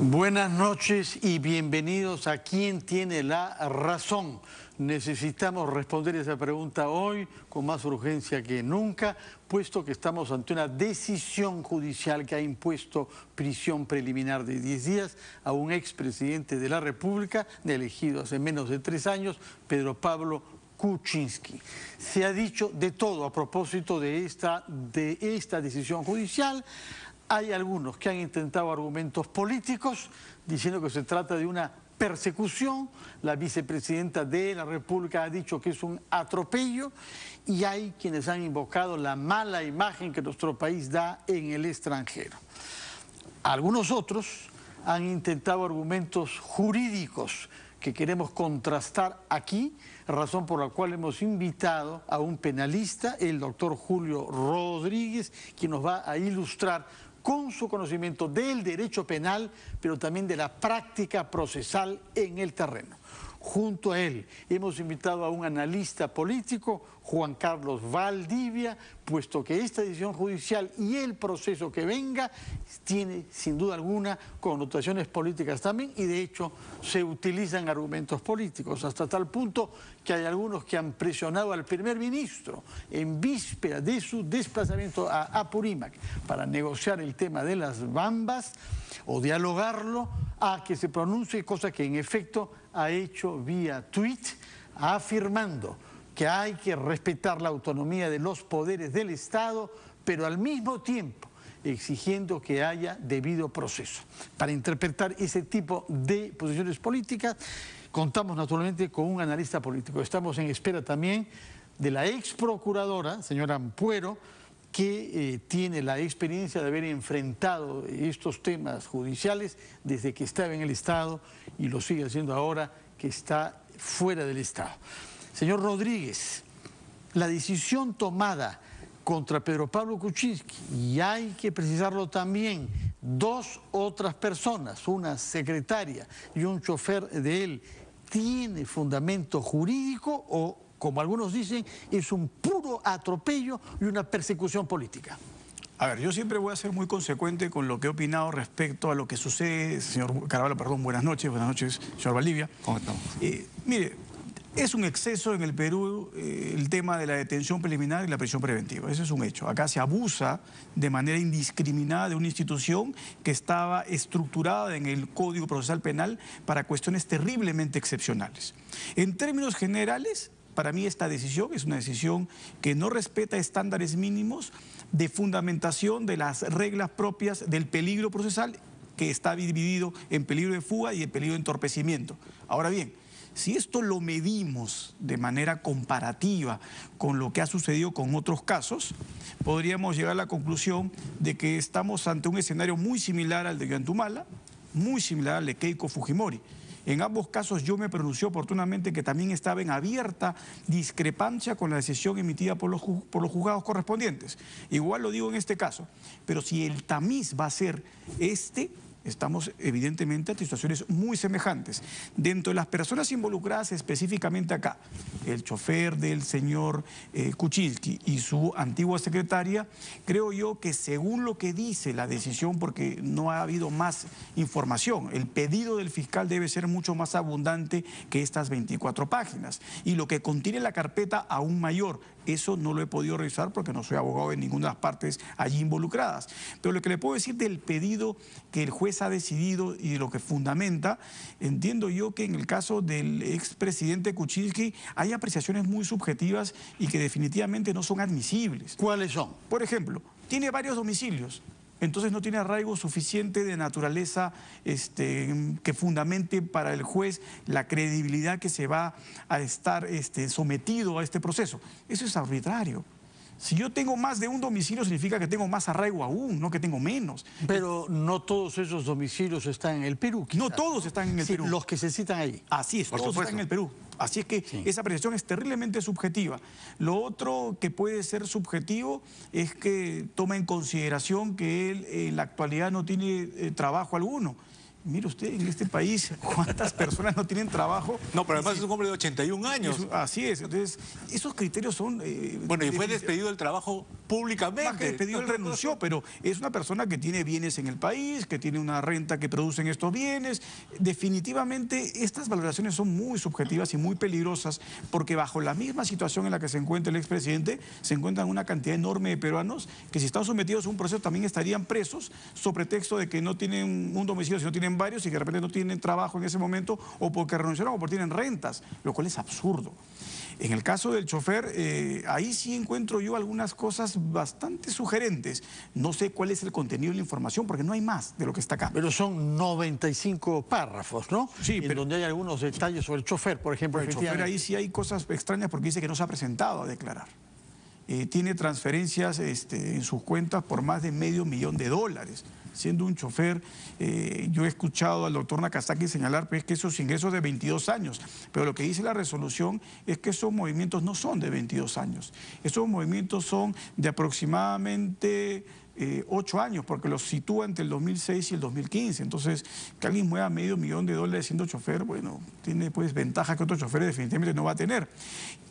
Buenas noches y bienvenidos a ¿Quién tiene la razón? Necesitamos responder esa pregunta hoy con más urgencia que nunca, puesto que estamos ante una decisión judicial que ha impuesto prisión preliminar de 10 días a un expresidente de la República, elegido hace menos de 3 años, Pedro Pablo Kuczynski. Se ha dicho de todo a propósito de esta decisión judicial. Hay algunos que han intentado argumentos políticos diciendo que se trata de una persecución. La vicepresidenta de la República ha dicho que es un atropello y hay quienes han invocado la mala imagen que nuestro país da en el extranjero. Algunos otros han intentado argumentos jurídicos que queremos contrastar aquí, razón por la cual hemos invitado a un penalista, el doctor Julio Rodríguez, quien nos va a ilustrar con su conocimiento del derecho penal, pero también de la práctica procesal en el terreno. Junto a él hemos invitado a un analista político, Juan Carlos Valdivia, puesto que esta decisión judicial y el proceso que venga tiene sin duda alguna connotaciones políticas también, y de hecho se utilizan argumentos políticos hasta tal punto que hay algunos que han presionado al primer ministro en víspera de su desplazamiento a Apurímac para negociar el tema de las bambas o dialogarlo, a que se pronuncie, cosa que en efecto ha hecho vía tweet, afirmando que hay que respetar la autonomía de los poderes del Estado, pero al mismo tiempo exigiendo que haya debido proceso. Para interpretar ese tipo de posiciones políticas, contamos naturalmente con un analista político. Estamos en espera también de la ex procuradora, señora Ampuero, que tiene la experiencia de haber enfrentado estos temas judiciales desde que estaba en el Estado y lo sigue haciendo ahora que está fuera del Estado. Señor Rodríguez, la decisión tomada contra Pedro Pablo Kuczynski, y hay que precisarlo también, 2 otras personas, una secretaria y un chofer de él, ¿tiene fundamento jurídico o, como algunos dicen, es un puro atropello y una persecución política? A ver, yo siempre voy a ser muy consecuente con lo que he opinado respecto a lo que sucede, señor Caraballo, perdón, buenas noches, señor Valdivia. ¿Cómo estamos? Mire, es un exceso en el Perú el tema de la detención preliminar y la prisión preventiva, eso es un hecho. Acá se abusa de manera indiscriminada de una institución que estaba estructurada en el Código Procesal Penal para cuestiones terriblemente excepcionales. En términos generales, para mí esta decisión es una decisión que no respeta estándares mínimos de fundamentación de las reglas propias del peligro procesal, que está dividido en peligro de fuga y en peligro de entorpecimiento. Ahora bien, si esto lo medimos de manera comparativa con lo que ha sucedido con otros casos, podríamos llegar a la conclusión de que estamos ante un escenario muy similar al de Ollantumala, muy similar al de Keiko Fujimori. En ambos casos yo me pronuncié oportunamente que también estaba en abierta discrepancia con la decisión emitida por los juzgados correspondientes. Igual lo digo en este caso, pero si el tamiz va a ser estamos evidentemente ante situaciones muy semejantes. Dentro de las personas involucradas específicamente acá, el chofer del señor Kuczynski y su antigua secretaria, creo yo que según lo que dice la decisión, porque no ha habido más información, el pedido del fiscal debe ser mucho más abundante que estas 24 páginas. Y lo que contiene la carpeta aún mayor, eso no lo he podido revisar porque no soy abogado de ninguna de las partes allí involucradas. Pero lo que le puedo decir del pedido que el juez ha decidido y de lo que fundamenta, entiendo yo que en el caso del expresidente Kuczynski hay apreciaciones muy subjetivas y que definitivamente no son admisibles. ¿Cuáles son? Por ejemplo, tiene varios domicilios. Entonces no tiene arraigo suficiente de naturaleza que fundamente para el juez la credibilidad que se va a estar sometido a este proceso. Eso es arbitrario. Si yo tengo más de un domicilio significa que tengo más arraigo aún, no que tengo menos. Pero no todos esos domicilios están en el Perú, quizás. No todos están en el Perú. Los que se citan ahí. Así es, todos están en el Perú. Así es que esa apreciación es terriblemente subjetiva. Lo otro que puede ser subjetivo es que toma en consideración que él en la actualidad no tiene trabajo alguno. Mire usted, en este país, ¿cuántas personas no tienen trabajo? No, pero además es un hombre de 81 años. Así es. Entonces, esos criterios son... Bueno, y fue despedido del trabajo públicamente. Más que despedido, él renunció, pero es una persona que tiene bienes en el país, que tiene una renta que producen estos bienes. Definitivamente estas valoraciones son muy subjetivas y muy peligrosas, porque bajo la misma situación en la que se encuentra el expresidente, se encuentran una cantidad enorme de peruanos que, si están sometidos a un proceso, también estarían presos sobre pretexto de que no tienen un domicilio, sino tienen varios, y que de repente no tienen trabajo en ese momento, o porque renunciaron o porque tienen rentas, lo cual es absurdo. En el caso del chofer, ahí sí encuentro yo algunas cosas bastante sugerentes. No sé cuál es el contenido de la información, porque no hay más de lo que está acá. Pero son 95 párrafos, ¿no? Sí, en donde hay algunos detalles sobre el chofer, por ejemplo. El chofer ahí sí hay cosas extrañas, porque dice que no se ha presentado a declarar. Tiene transferencias en sus cuentas por más de $500,000. Siendo un chofer, yo he escuchado al doctor Nakazaki señalar pues, que esos ingresos de 22 años, pero lo que dice la resolución es que esos movimientos no son de 22 años, esos movimientos son de aproximadamente 8 años, porque los sitúa entre el 2006 y el 2015. Entonces, que alguien mueva $500,000 siendo chofer, bueno, tiene pues ventaja que otro chofer definitivamente no va a tener.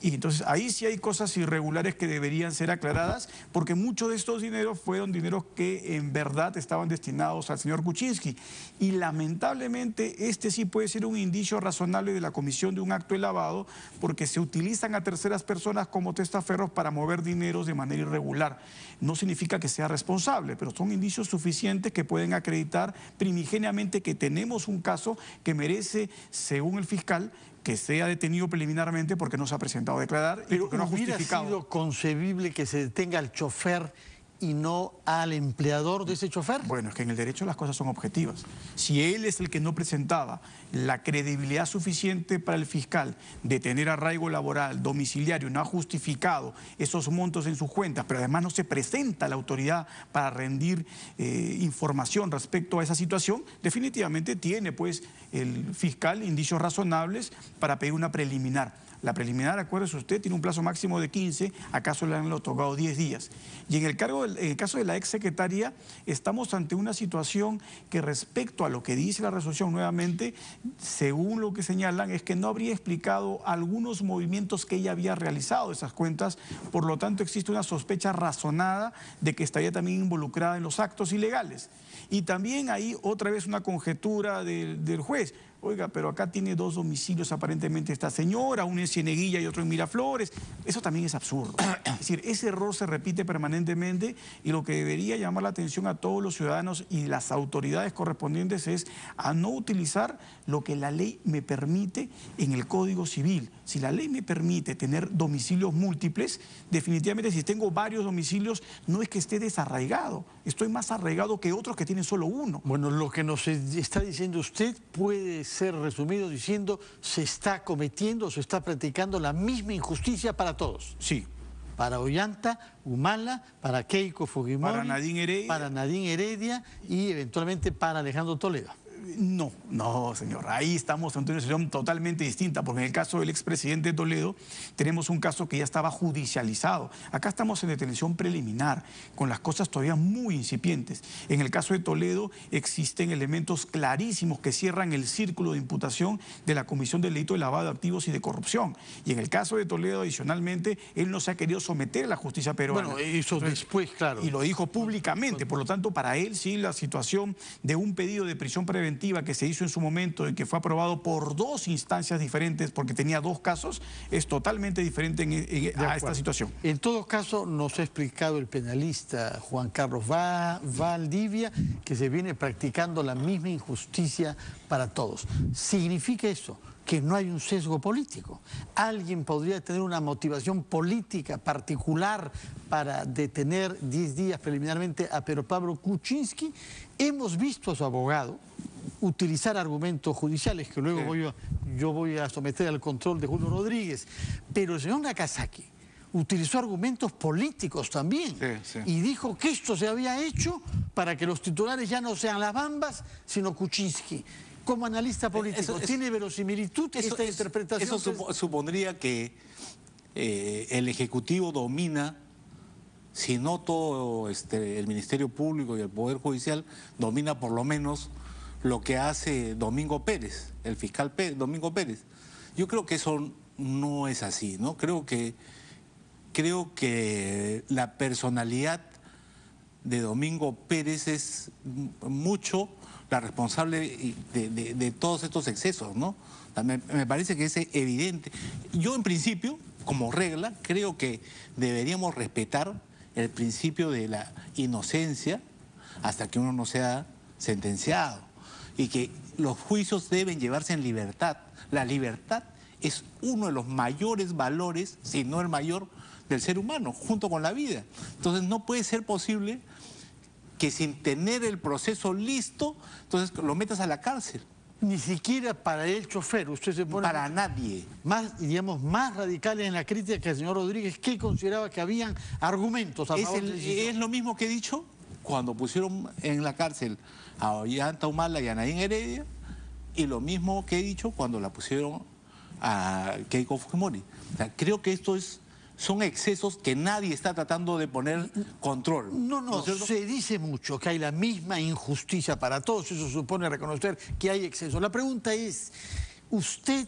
Y entonces ahí sí hay cosas irregulares que deberían ser aclaradas, porque muchos de estos dineros fueron dineros que en verdad estaban destinados al señor Kuczynski. Y lamentablemente este sí puede ser un indicio razonable de la comisión de un acto de lavado, porque se utilizan a terceras personas como testaferros para mover dineros de manera irregular. No significa que sea responsable, pero son indicios suficientes que pueden acreditar primigeniamente que tenemos un caso que merece, según el fiscal, que sea detenido preliminarmente porque no se ha presentado a declarar y porque no ha justificado. ¿Hubiera sido concebible que se detenga al chofer y no al empleador de ese chofer? Bueno, es que en el derecho las cosas son objetivas. Si él es el que no presentaba la credibilidad suficiente para el fiscal de tener arraigo laboral, domiciliario, no ha justificado esos montos en sus cuentas, pero además no se presenta a la autoridad para rendir información respecto a esa situación, definitivamente tiene pues el fiscal indicios razonables para pedir una preliminar. La preliminar, acuérdese usted, tiene un plazo máximo de 15, acaso le han otorgado 10 días. Y en el caso de la exsecretaria, estamos ante una situación que, respecto a lo que dice la resolución nuevamente, según lo que señalan, es que no habría explicado algunos movimientos que ella había realizado, esas cuentas, por lo tanto existe una sospecha razonada de que estaría también involucrada en los actos ilegales. Y también hay otra vez una conjetura del juez. Oiga, pero acá tiene 2 domicilios aparentemente esta señora, uno en Cieneguilla y otro en Miraflores. Eso también es absurdo. Es decir, ese error se repite permanentemente, y lo que debería llamar la atención a todos los ciudadanos y las autoridades correspondientes es a no utilizar lo que la ley me permite en el Código Civil. Si la ley me permite tener domicilios múltiples, definitivamente si tengo varios domicilios no es que esté desarraigado, estoy más arraigado que otros que tienen solo uno. Bueno, lo que nos está diciendo usted puede ser resumido diciendo se está cometiendo, se está practicando la misma injusticia para todos. Sí. Para Ollanta, Humala, para Keiko Fujimori, para Nadine Heredia y eventualmente para Alejandro Toledo. No, señor. Ahí estamos ante una situación totalmente distinta, porque en el caso del expresidente Toledo tenemos un caso que ya estaba judicializado. Acá estamos en detención preliminar, con las cosas todavía muy incipientes. En el caso de Toledo existen elementos clarísimos que cierran el círculo de imputación de la comisión del delito de lavado de activos y de corrupción. Y en el caso de Toledo, adicionalmente, él no se ha querido someter a la justicia peruana. Bueno, eso después, claro. Y lo dijo públicamente. Por lo tanto, para él sí la situación de un pedido de prisión preventiva que se hizo en su momento y que fue aprobado por 2 instancias diferentes porque tenía 2 casos, es totalmente diferente a esta situación. En todo caso, nos ha explicado el penalista Juan Carlos Valdivia que se viene practicando la misma injusticia para todos. ¿Significa eso que no hay un sesgo político? ¿Alguien podría tener una motivación política particular para detener 10 días preliminarmente a Pedro Pablo Kuczynski? Hemos visto a su abogado utilizar argumentos judiciales que luego yo voy a someter al control de Julio Rodríguez, pero el señor Nakazaki utilizó argumentos políticos también y dijo que esto se había hecho para que los titulares ya no sean las Bambas, sino Kuczynski. Como analista político, ¿tiene verosimilitud esta interpretación? Eso supondría que el Ejecutivo domina, si no todo el Ministerio Público y el Poder Judicial, domina por lo menos lo que hace Domingo Pérez, el fiscal Domingo Pérez. Yo creo que eso no es así, ¿no? Creo que creo que la personalidad de Domingo Pérez es mucho la responsable de todos estos excesos, ¿no? Me parece que es evidente. Yo, en principio, como regla, creo que deberíamos respetar el principio de la inocencia hasta que uno no sea sentenciado, y que los juicios deben llevarse en libertad. La libertad es uno de los mayores valores, si no el mayor, del ser humano, junto con la vida. Entonces no puede ser posible que sin tener el proceso listo, entonces lo metas a la cárcel. Ni siquiera para el chofer, usted se pone... Para nadie. Más, digamos, más radicales en la crítica que el señor Rodríguez, que consideraba que habían argumentos a favor de la decisión. Es lo mismo que he dicho cuando pusieron en la cárcel a Ollanta Humala y a Nadine Heredia, y lo mismo que he dicho cuando la pusieron a Keiko Fujimori. O sea, creo que son excesos que nadie está tratando de poner control. No, se dice mucho que hay la misma injusticia para todos, eso supone reconocer que hay excesos. La pregunta es, ¿usted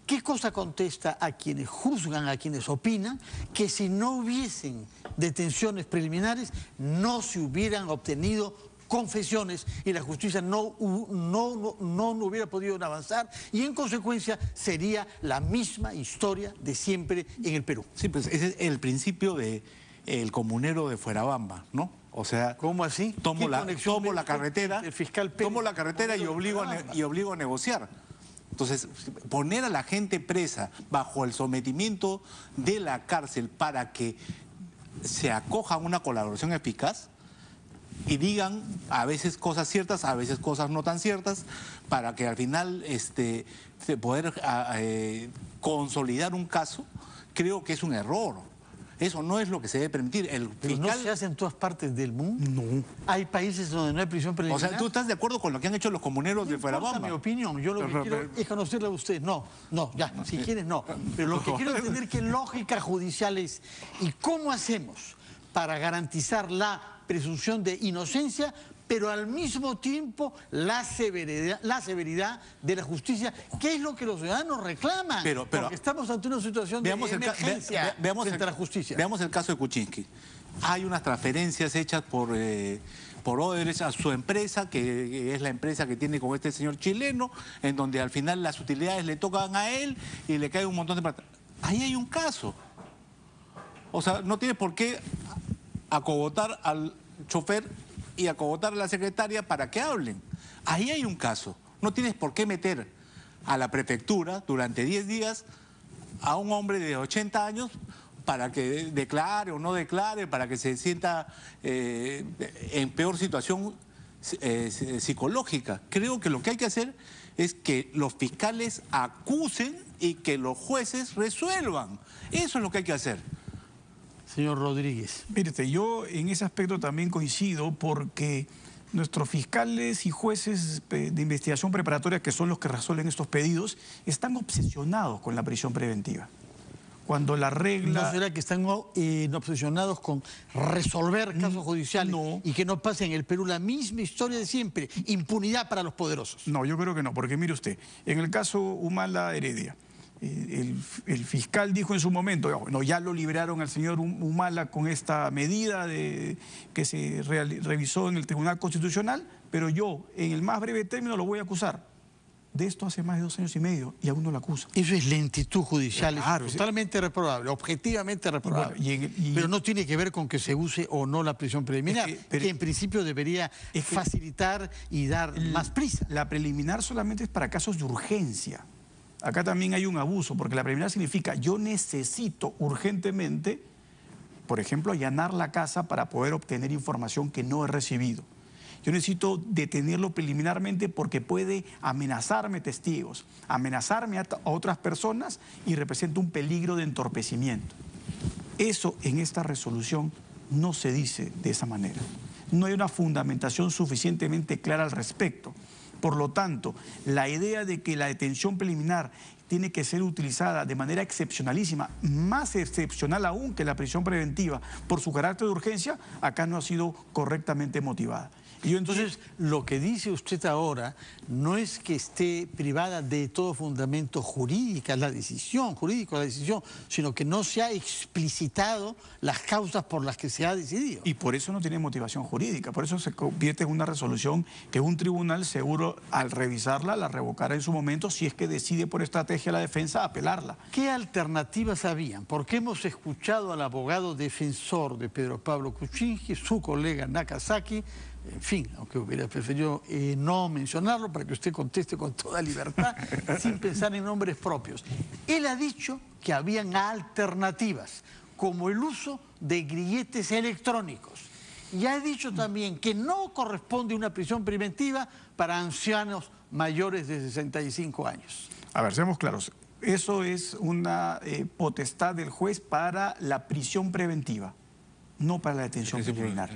qué cosa contesta a quienes juzgan, a quienes opinan que si no hubiesen detenciones preliminares no se hubieran obtenido confesiones y la justicia no hubiera podido avanzar y en consecuencia sería la misma historia de siempre en el Perú? Sí, pues ese es el principio del comunero de Fuerabamba, ¿no? O sea, ¿cómo así? Tomo la carretera, el fiscal Pérez, tomo la carretera y obligo a negociar. Entonces, poner a la gente presa bajo el sometimiento de la cárcel para que se acoja a una colaboración eficaz y digan a veces cosas ciertas, a veces cosas no tan ciertas, para que al final poder consolidar un caso, creo que es un error. Eso no es lo que se debe permitir. ¿Pero no se hace en todas partes del mundo? No. ¿Hay países donde no hay prisión preliminar? O sea, ¿tú estás de acuerdo con lo que han hecho los comuneros de Fuerabamba? Mi opinión, yo lo que quiero es conocerla a usted. No, si quieres no. Pero lo que quiero entender qué lógica judicial es y cómo hacemos para garantizar la presunción de inocencia, pero al mismo tiempo la severidad de la justicia, que es lo que los ciudadanos reclaman, porque estamos ante una situación de emergencia frente a la justicia. Veamos el caso de Kuczynski. Hay unas transferencias hechas por Odebrecht a su empresa, que es la empresa que tiene con este señor chileno, en donde al final las utilidades le tocan a él y le cae un montón de plata. Ahí hay un caso. O sea, no tiene por qué acogotar al chofer y acogotar a la secretaria para que hablen. Ahí hay un caso. No tienes por qué meter a la prefectura durante 10 días a un hombre de 80 años para que declare o no declare, para que se sienta en peor situación psicológica. Creo que lo que hay que hacer es que los fiscales acusen y que los jueces resuelvan. Eso es lo que hay que hacer. Señor Rodríguez. Mire, yo en ese aspecto también coincido porque nuestros fiscales y jueces de investigación preparatoria, que son los que resuelven estos pedidos, están obsesionados con la prisión preventiva. Cuando la regla... ¿No será que están obsesionados con resolver casos judiciales y que no pase en el Perú la misma historia de siempre, impunidad para los poderosos? No, yo creo que no, porque mire usted, en el caso Humala Heredia, el fiscal dijo en su momento, bueno, ya lo liberaron al señor Humala con esta medida que se revisó en el Tribunal Constitucional, pero yo en el más breve término lo voy a acusar. De esto hace más de 2 años y medio y aún no lo acusa. Eso es lentitud judicial, claro, es totalmente reprobable, objetivamente reprobable. Pero no tiene que ver con que se use o no la prisión preliminar, que en principio debería facilitar y dar más prisa. La preliminar solamente es para casos de urgencia. Acá también hay un abuso, porque la preliminar significa yo necesito urgentemente, por ejemplo, allanar la casa para poder obtener información que no he recibido. Yo necesito detenerlo preliminarmente porque puede amenazarme testigos, amenazarme a otras personas y representa un peligro de entorpecimiento. Eso en esta resolución no se dice de esa manera. No hay una fundamentación suficientemente clara al respecto. Por lo tanto, la idea de que la detención preliminar tiene que ser utilizada de manera excepcionalísima, más excepcional aún que la prisión preventiva, por su carácter de urgencia, acá no ha sido correctamente motivada. Entonces, lo que dice usted ahora no es que esté privada de todo fundamento jurídico, la decisión, sino que no se ha explicitado las causas por las que se ha decidido. Y por eso no tiene motivación jurídica, por eso se convierte en una resolución que un tribunal seguro al revisarla la revocará en su momento si es que decide por estrategia la defensa apelarla. ¿Qué alternativas habían? Porque hemos escuchado al abogado defensor de Pedro Pablo Kuczynski, su colega Nakazaki, en fin, aunque hubiera preferido no mencionarlo para que usted conteste con toda libertad, sin pensar en nombres propios. Él ha dicho que habían alternativas, como el uso de grilletes electrónicos. Y ha dicho también que no corresponde una prisión preventiva para ancianos mayores de 65 años. A ver, seamos claros. Eso es una potestad del juez para la prisión preventiva, no para la detención preliminar.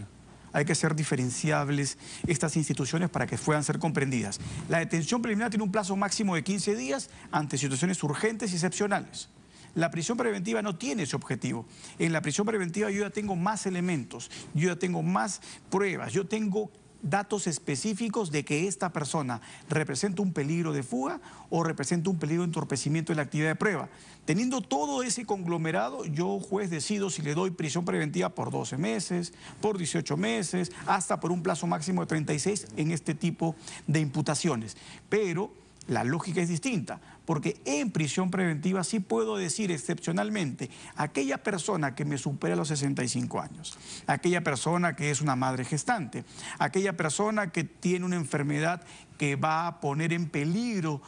Hay que ser diferenciables estas instituciones para que puedan ser comprendidas. La detención preliminar tiene un plazo máximo de 15 días ante situaciones urgentes y excepcionales. La prisión preventiva no tiene ese objetivo. En la prisión preventiva yo ya tengo más elementos, yo ya tengo más pruebas, yo tengo datos específicos de que esta persona representa un peligro de fuga o representa un peligro de entorpecimiento de la actividad de prueba. Teniendo todo ese conglomerado, yo, juez, decido si le doy prisión preventiva por 12 meses, por 18 meses, hasta por un plazo máximo de 36 en este tipo de imputaciones. Pero la lógica es distinta, porque en prisión preventiva sí puedo decir excepcionalmente aquella persona que me supera los 65 años, aquella persona que es una madre gestante, aquella persona que tiene una enfermedad que va a poner en peligro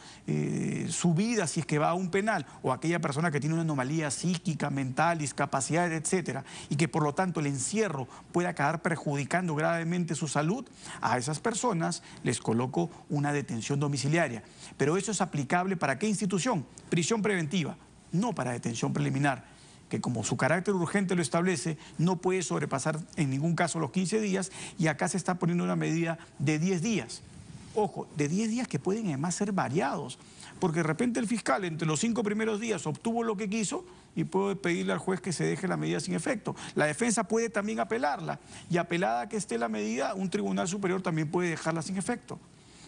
su vida si es que va a un penal, o aquella persona que tiene una anomalía psíquica, mental, discapacidad, etcétera, y que por lo tanto el encierro puede acabar perjudicando gravemente su salud. A esas personas les coloco una detención domiciliaria. Pero eso es aplicable ¿para qué institución? Prisión preventiva, no para detención preliminar, que como su carácter urgente lo establece, no puede sobrepasar en ningún caso los 15 días, y acá se está poniendo una medida de 10 días. Ojo, de 10 días que pueden además ser variados, porque de repente el fiscal entre los 5 primeros días obtuvo lo que quiso y puede pedirle al juez que se deje la medida sin efecto. La defensa puede también apelarla, y apelada que esté la medida, un tribunal superior también puede dejarla sin efecto.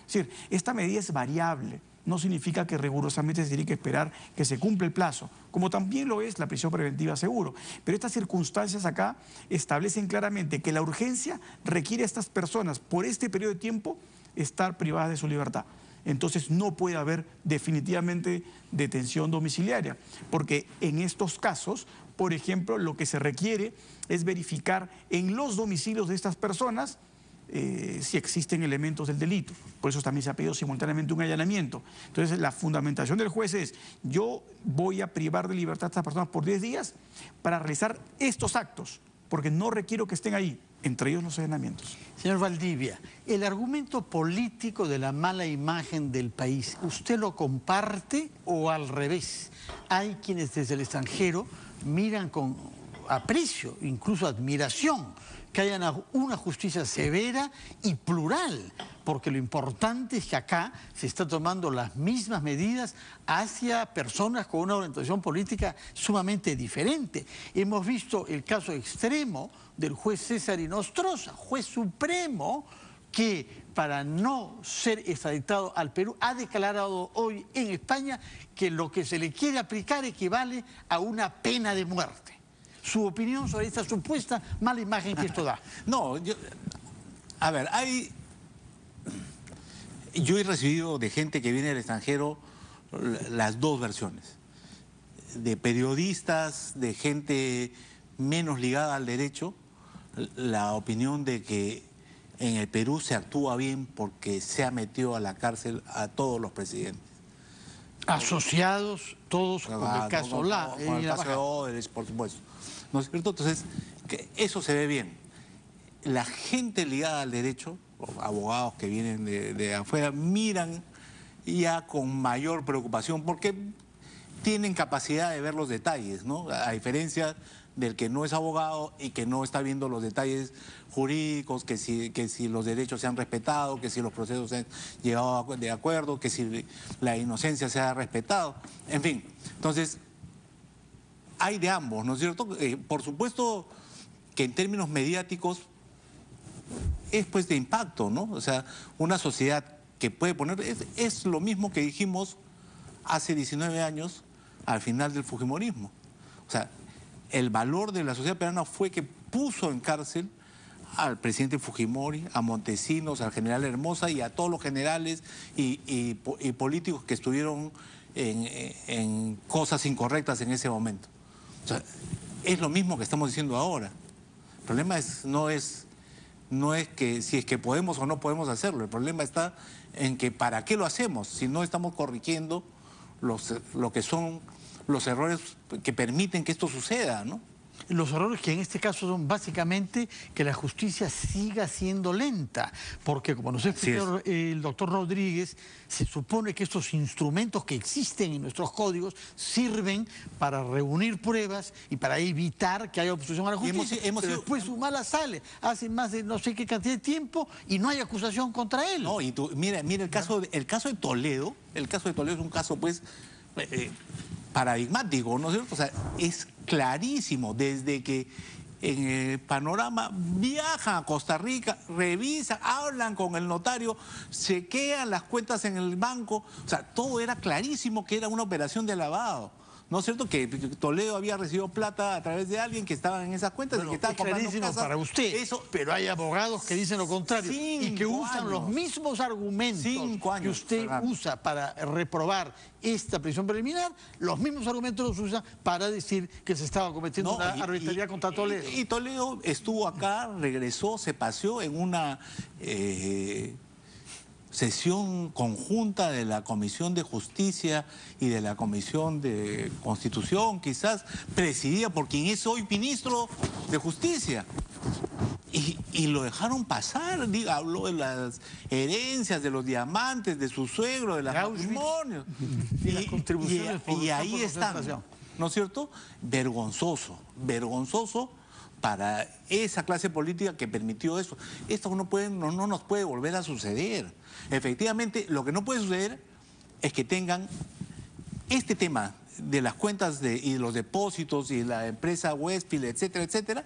Es decir, esta medida es variable, no significa que rigurosamente se tiene que esperar que se cumpla el plazo, como también lo es la prisión preventiva seguro. Pero estas circunstancias acá establecen claramente que la urgencia requiere a estas personas por este periodo de tiempo estar privadas de su libertad. Entonces no puede haber definitivamente detención domiciliaria, porque en estos casos, por ejemplo, lo que se requiere es verificar en los domicilios de estas personas si existen elementos del delito. Por eso también se ha pedido simultáneamente un allanamiento. Entonces la fundamentación del juez es: yo voy a privar de libertad a estas personas por 10 días para realizar estos actos, porque no requiero que estén ahí, entre ellos los allanamientos. Señor Valdivia, el argumento político de la mala imagen del país, ¿usted lo comparte o al revés? Hay quienes desde el extranjero miran con aprecio, incluso admiración, que haya una justicia severa y plural, porque lo importante es que acá se está tomando las mismas medidas hacia personas con una orientación política sumamente diferente. Hemos visto el caso extremo del juez César Inostroza, juez supremo, que para no ser extraditado al Perú ha declarado hoy en España que lo que se le quiere aplicar equivale a una pena de muerte. Su opinión sobre esta supuesta mala imagen que esto da. No, a ver, yo he recibido de gente que viene del extranjero las dos versiones, de periodistas, de gente menos ligada al derecho, la opinión de que en el Perú se actúa bien porque se ha metido a la cárcel a todos los presidentes. Asociados todos con el caso La. Con el caso de Odebrecht, por supuesto. ¿No es cierto? Entonces, eso se ve bien. La gente ligada al derecho, abogados que vienen de afuera, miran ya con mayor preocupación porque tienen capacidad de ver los detalles, ¿no? A diferencia del que no es abogado y que no está viendo los detalles jurídicos, que si los derechos se han respetado, que si los procesos se han llevado de acuerdo, que si la inocencia se ha respetado, en fin. Entonces, hay de ambos, ¿no es cierto? Por supuesto que en términos mediáticos es pues de impacto, ¿no? O sea, una sociedad que puede poner... Es lo mismo que dijimos hace 19 años al final del fujimorismo. O sea, el valor de la sociedad peruana fue que puso en cárcel al presidente Fujimori, a Montesinos, al general Hermosa y a todos los generales y políticos que estuvieron en cosas incorrectas en ese momento. O sea, es lo mismo que estamos diciendo ahora. El problema no es que si es que podemos o no podemos hacerlo. El problema está en que ¿para qué lo hacemos? Si no estamos corrigiendo lo que son los errores que permiten que esto suceda, ¿no? Los errores que en este caso son básicamente que la justicia siga siendo lenta, porque como nos explicó el doctor Rodríguez, se supone que estos instrumentos que existen en nuestros códigos sirven para reunir pruebas y para evitar que haya obstrucción a la justicia. Pero después Humala sale, hace más de no sé qué cantidad de tiempo y no hay acusación contra él. No, y mira el caso de Toledo. El caso de Toledo es un caso pues paradigmático, ¿no es cierto? O sea, es clarísimo, desde que en el Panorama viajan a Costa Rica, revisan, hablan con el notario, chequean las cuentas en el banco, o sea, todo era clarísimo que era una operación de lavado. ¿No es cierto? Que Toledo había recibido plata a través de alguien que estaba en esas cuentas y que estaba comprando casas. Para usted, pero hay abogados que dicen lo contrario y que usan los mismos argumentos que usted usa para reprobar esta prisión preliminar, los mismos argumentos los usa para decir que se estaba cometiendo una arbitrariedad contra Toledo. Y Toledo estuvo acá, regresó, se paseó en una sesión conjunta de la Comisión de Justicia y de la Comisión de Constitución, quizás presidida por quien es hoy ministro de Justicia. Y lo dejaron pasar, habló de las herencias, de los diamantes, de su suegro, de los patrimonios. Y las contribuciones y ahí están, ¿no es cierto? Vergonzoso, vergonzoso para esa clase política que permitió eso. Esto no nos puede volver a suceder. Efectivamente, lo que no puede suceder es que tengan este tema de las cuentas y de los depósitos y la empresa Westfield, etcétera, etcétera,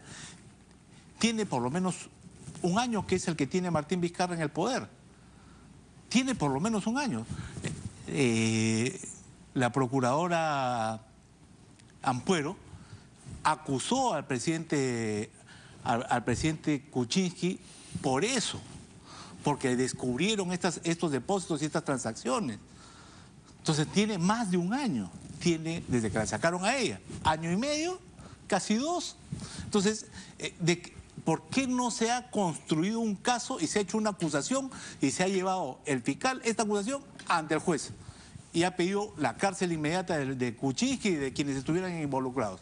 tiene por lo menos un año, que es el que tiene Martín Vizcarra en el poder. Tiene por lo menos un año. La procuradora Ampuero acusó al presidente Kuczynski por eso, porque descubrieron estos depósitos y estas transacciones. Entonces tiene más de un año, desde que la sacaron a ella, año y medio, casi 2. Entonces, ¿por qué no se ha construido un caso y se ha hecho una acusación y se ha llevado el fiscal esta acusación ante el juez? Y ha pedido la cárcel inmediata de Kuczynski y de quienes estuvieran involucrados.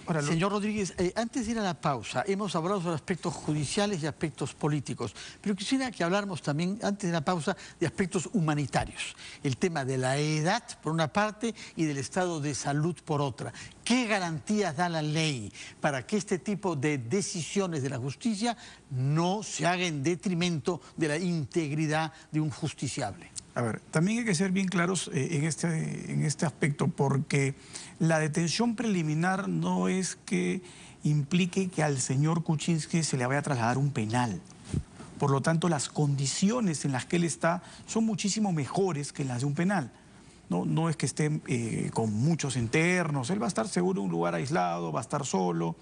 Ahora, señor Rodríguez, antes de ir a la pausa, hemos hablado sobre aspectos judiciales y aspectos políticos, pero quisiera que habláramos también, antes de la pausa, de aspectos humanitarios. El tema de la edad, por una parte, y del estado de salud, por otra. ¿Qué garantías da la ley para que este tipo de decisiones de la justicia no se haga en detrimento de la integridad de un justiciable? A ver, también hay que ser bien claros en este aspecto, porque la detención preliminar no es que implique que al señor Kuczynski se le vaya a trasladar un penal. Por lo tanto, las condiciones en las que él está son muchísimo mejores que las de un penal. No es que esté con muchos internos, él va a estar seguro en un lugar aislado, va a estar solo,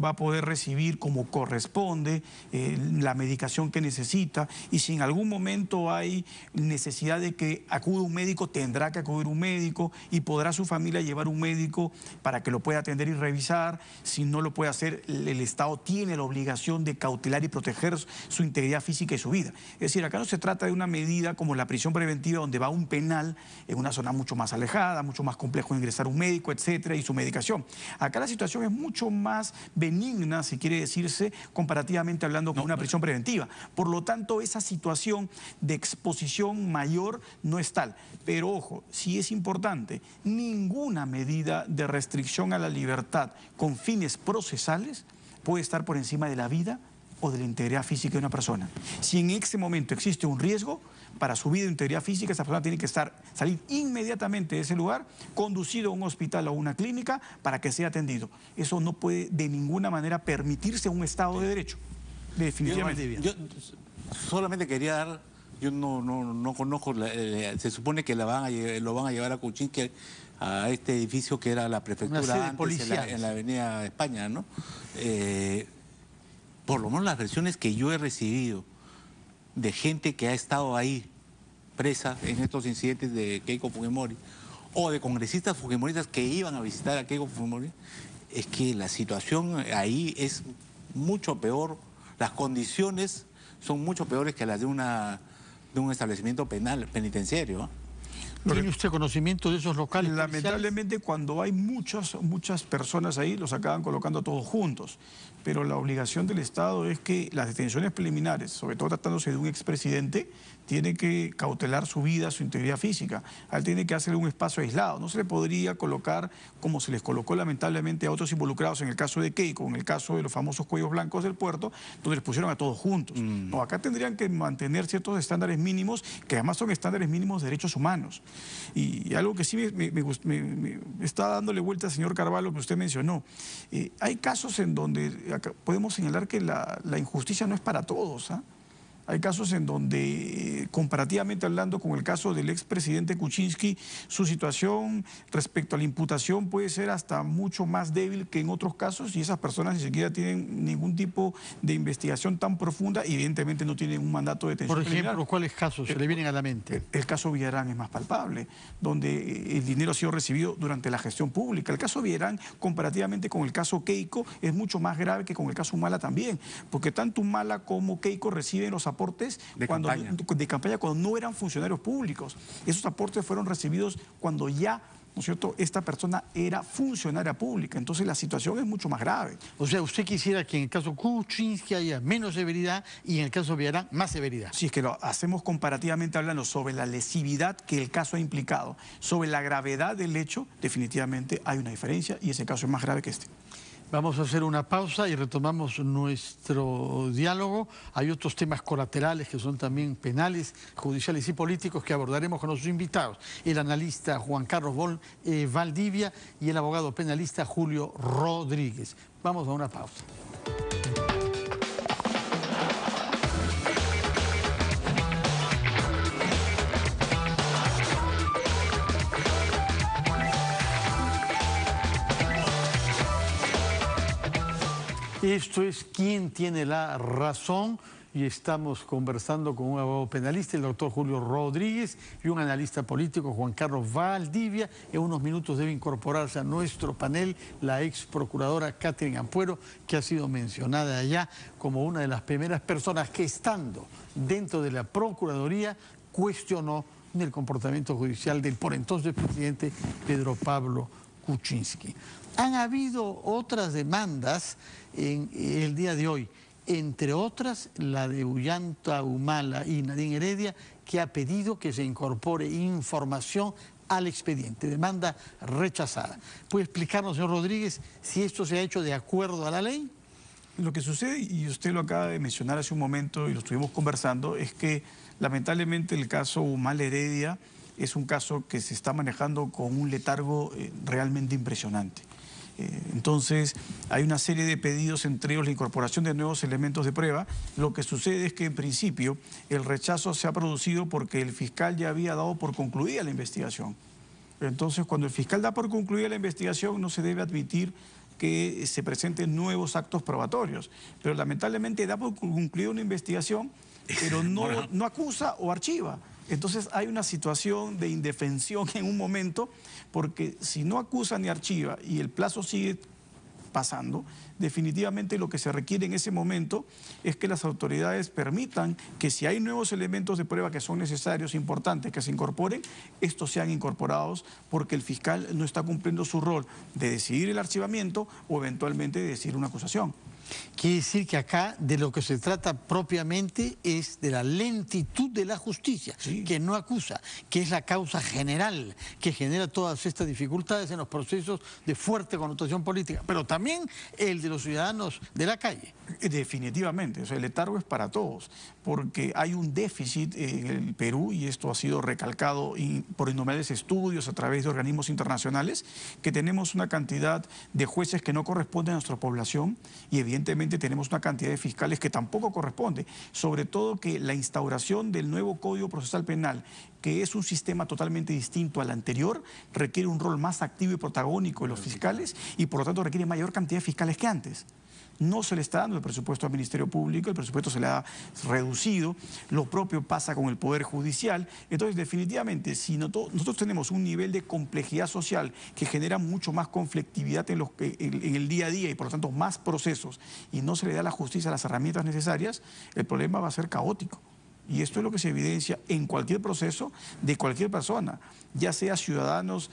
va a poder recibir como corresponde la medicación que necesita, y si en algún momento hay necesidad de que acude un médico, tendrá que acudir un médico y podrá su familia llevar un médico para que lo pueda atender y revisar. Si no lo puede hacer, el Estado tiene la obligación de cautelar y proteger su integridad física y su vida. Es decir, acá no se trata de una medida como la prisión preventiva, donde va un penal en una zona mucho más alejada, mucho más complejo ingresar un médico, etcétera, y su medicación. Acá la situación es mucho más benigna, si quiere decirse, comparativamente hablando con una prisión preventiva. Por lo tanto, esa situación de exposición mayor no es tal. Pero ojo, sí es importante, ninguna medida de restricción a la libertad con fines procesales puede estar por encima de la vida o de la integridad física de una persona. Si en ese momento existe un riesgo para su vida o integridad física, esa persona tiene que salir inmediatamente de ese lugar, conducido a un hospital o a una clínica para que sea atendido. Eso no puede de ninguna manera permitirse un Estado de Derecho. Definitivamente. solamente quería dar, yo no conozco, se supone que lo van a llevar a Kuczynski a este edificio que era la prefectura antes en la Avenida España, ¿no? Por lo menos las versiones que yo he recibido de gente que ha estado ahí presa en estos incidentes de Keiko Fujimori o de congresistas fujimoristas que iban a visitar a Keiko Fujimori, es que la situación ahí es mucho peor, las condiciones son mucho peores que las de un establecimiento penitenciario. ¿Tiene usted conocimiento de esos locales? Lamentablemente, cuando hay muchas personas ahí, los acaban colocando todos juntos. Pero la obligación del Estado es que las detenciones preliminares, sobre todo tratándose de un expresidente, tiene que cautelar su vida, su integridad física. A él tiene que hacer un espacio aislado. No se le podría colocar como se les colocó lamentablemente a otros involucrados en el caso de Keiko, en el caso de los famosos cuellos blancos del puerto, donde les pusieron a todos juntos. No, acá tendrían que mantener ciertos estándares mínimos, que además son estándares mínimos de derechos humanos. Y algo que sí me está dándole vuelta al señor Carvalho, que usted mencionó. Hay casos en donde acá podemos señalar que la injusticia no es para todos, ¿ah? Hay casos en donde, comparativamente hablando con el caso del expresidente Kuczynski, su situación respecto a la imputación puede ser hasta mucho más débil que en otros casos y esas personas ni siquiera tienen ningún tipo de investigación tan profunda y evidentemente no tienen un mandato de detención. Por ejemplo, ¿cuáles casos se le vienen a la mente? El caso Villarán es más palpable, donde el dinero ha sido recibido durante la gestión pública. El caso Villarán, comparativamente con el caso Keiko, es mucho más grave que con el caso Humala también, porque tanto Humala como Keiko reciben los aportes de campaña cuando no eran funcionarios públicos. Esos aportes fueron recibidos cuando ya, ¿no es cierto?, esta persona era funcionaria pública. Entonces la situación es mucho más grave. O sea, usted quisiera que en el caso Kuczynski haya menos severidad y en el caso Villarán más severidad. Si es que lo hacemos comparativamente hablando sobre la lesividad que el caso ha implicado, sobre la gravedad del hecho, definitivamente hay una diferencia y ese caso es más grave que este. Vamos a hacer una pausa y retomamos nuestro diálogo. Hay otros temas colaterales que son también penales, judiciales y políticos que abordaremos con nuestros invitados. El analista Juan Carlos Valdivia y el abogado penalista Julio Rodríguez. Vamos a una pausa. Esto es ¿Quién tiene la razón? Y estamos conversando con un abogado penalista, el doctor Julio Rodríguez, y un analista político, Juan Carlos Valdivia. En unos minutos debe incorporarse a nuestro panel la ex procuradora Catherine Ampuero, que ha sido mencionada allá como una de las primeras personas que, estando dentro de la Procuraduría, cuestionó el comportamiento judicial del por entonces presidente Pedro Pablo Kuczynski. Han habido otras demandas en el día de hoy, entre otras la de Ollanta Humala y Nadine Heredia, que ha pedido que se incorpore información al expediente, demanda rechazada. ¿Puede explicarnos, señor Rodríguez, si esto se ha hecho de acuerdo a la ley? Lo que sucede, y usted lo acaba de mencionar hace un momento y lo estuvimos conversando, es que lamentablemente el caso Humala Heredia es un caso que se está manejando con un letargo realmente impresionante. Entonces, hay una serie de pedidos, entre ellos la incorporación de nuevos elementos de prueba. Lo que sucede es que, en principio, el rechazo se ha producido porque el fiscal ya había dado por concluida la investigación. Entonces, cuando el fiscal da por concluida la investigación, no se debe admitir que se presenten nuevos actos probatorios. Pero, lamentablemente, da por concluida una investigación, pero no acusa o archiva. Entonces hay una situación de indefensión en un momento, porque si no acusa ni archiva y el plazo sigue pasando, definitivamente lo que se requiere en ese momento es que las autoridades permitan que si hay nuevos elementos de prueba que son necesarios, importantes, que se incorporen, estos sean incorporados, porque el fiscal no está cumpliendo su rol de decidir el archivamiento o eventualmente de decidir una acusación. Quiere decir que acá de lo que se trata propiamente es de la lentitud de la justicia, sí, que no acusa, que es la causa general que genera todas estas dificultades en los procesos de fuerte connotación política, pero también el de los ciudadanos de la calle. Definitivamente, o sea, el letargo es para todos, porque hay un déficit en el Perú, y esto ha sido recalcado por innumerables estudios a través de organismos internacionales, que tenemos una cantidad de jueces que no corresponden a nuestra población y evidentemente evidentemente tenemos una cantidad de fiscales que tampoco corresponde, sobre todo que la instauración del nuevo Código Procesal Penal, que es un sistema totalmente distinto al anterior, requiere un rol más activo y protagónico de los fiscales y por lo tanto requiere mayor cantidad de fiscales que antes. No se le está dando el presupuesto al Ministerio Público, el presupuesto se le ha reducido, lo propio pasa con el Poder Judicial. Entonces, definitivamente, si nosotros tenemos un nivel de complejidad social que genera mucho más conflictividad en el día a día y por lo tanto más procesos, y no se le da a la justicia las herramientas necesarias, el problema va a ser caótico. Y esto es lo que se evidencia en cualquier proceso de cualquier persona, ya sea ciudadanos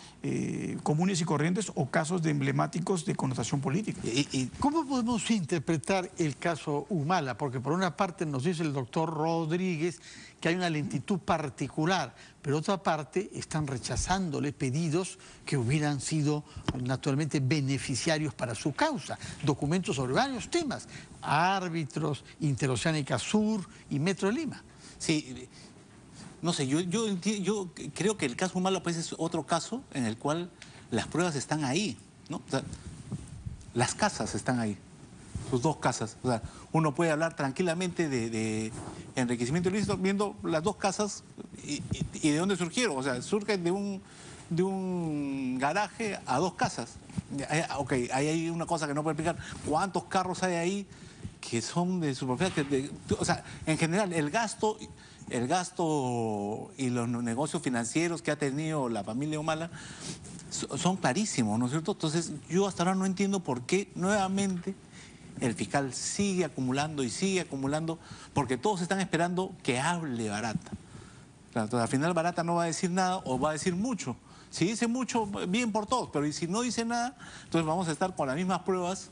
comunes y corrientes o casos emblemáticos de connotación política. ¿Cómo podemos interpretar el caso Humala? Porque por una parte nos dice el doctor Rodríguez que hay una lentitud particular, pero otra parte están rechazándole pedidos que hubieran sido naturalmente beneficiarios para su causa. Documentos sobre varios temas, árbitros, Interoceánica Sur y Metro de Lima. Sí, no sé, yo creo que el caso Humala pues es otro caso en el cual las pruebas están ahí, ¿no? O sea, las casas están ahí, sus dos casas. O sea, uno puede hablar tranquilamente de enriquecimiento ilícito viendo las dos casas y de dónde surgieron. O sea, surgen de un garaje a dos casas. Ok, ahí hay una cosa que no puedo explicar. ¿Cuántos carros hay ahí que son de su propiedad? O sea, en general, el gasto y los negocios financieros que ha tenido la familia Humala son clarísimos, ¿no es cierto? Entonces, yo hasta ahora no entiendo por qué nuevamente el fiscal sigue acumulando y sigue acumulando, porque todos están esperando que hable Barata. Entonces, al final Barata no va a decir nada o va a decir mucho. Si dice mucho, bien por todos, pero si no dice nada, entonces vamos a estar con las mismas pruebas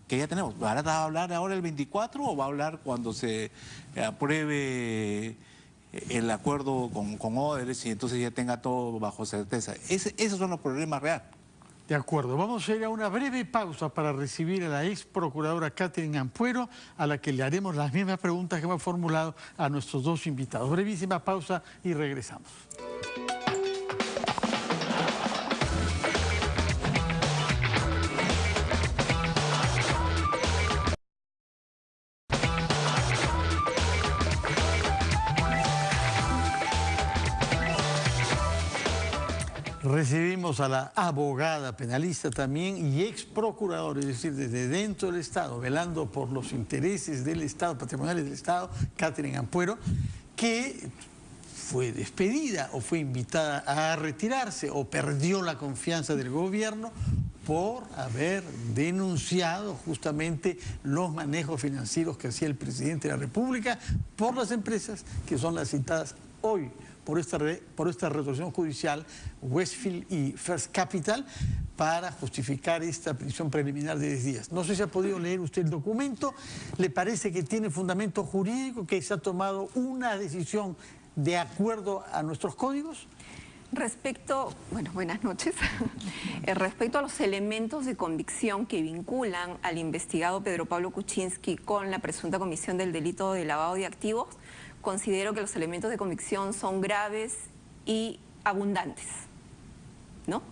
que ya tenemos. ¿Barata va a hablar ahora el 24 o va a hablar cuando se apruebe el acuerdo con Odebrecht y entonces ya tenga todo bajo certeza? Esos son los problemas reales. De acuerdo, vamos a ir a una breve pausa para recibir a la ex procuradora Catherine Ampuero, a la que le haremos las mismas preguntas que hemos formulado a nuestros dos invitados. Brevísima pausa y regresamos. Recibimos a la abogada penalista también y ex procurador, es decir, desde dentro del Estado, velando por los intereses del Estado, patrimoniales del Estado, Catherine Ampuero, que fue despedida o fue invitada a retirarse o perdió la confianza del gobierno por haber denunciado justamente los manejos financieros que hacía el presidente de la República por las empresas que son las citadas hoy por esta resolución judicial, Westfield y First Capital, para justificar esta prisión preliminar de 10 días. No sé si ha podido leer usted el documento. ¿Le parece que tiene fundamento jurídico, que se ha tomado una decisión de acuerdo a nuestros códigos? Respecto, bueno, buenas noches. Respecto a los elementos de convicción que vinculan al investigado Pedro Pablo Kuczynski con la presunta comisión del delito de lavado de activos, considero que los elementos de convicción son graves y abundantes, ¿no?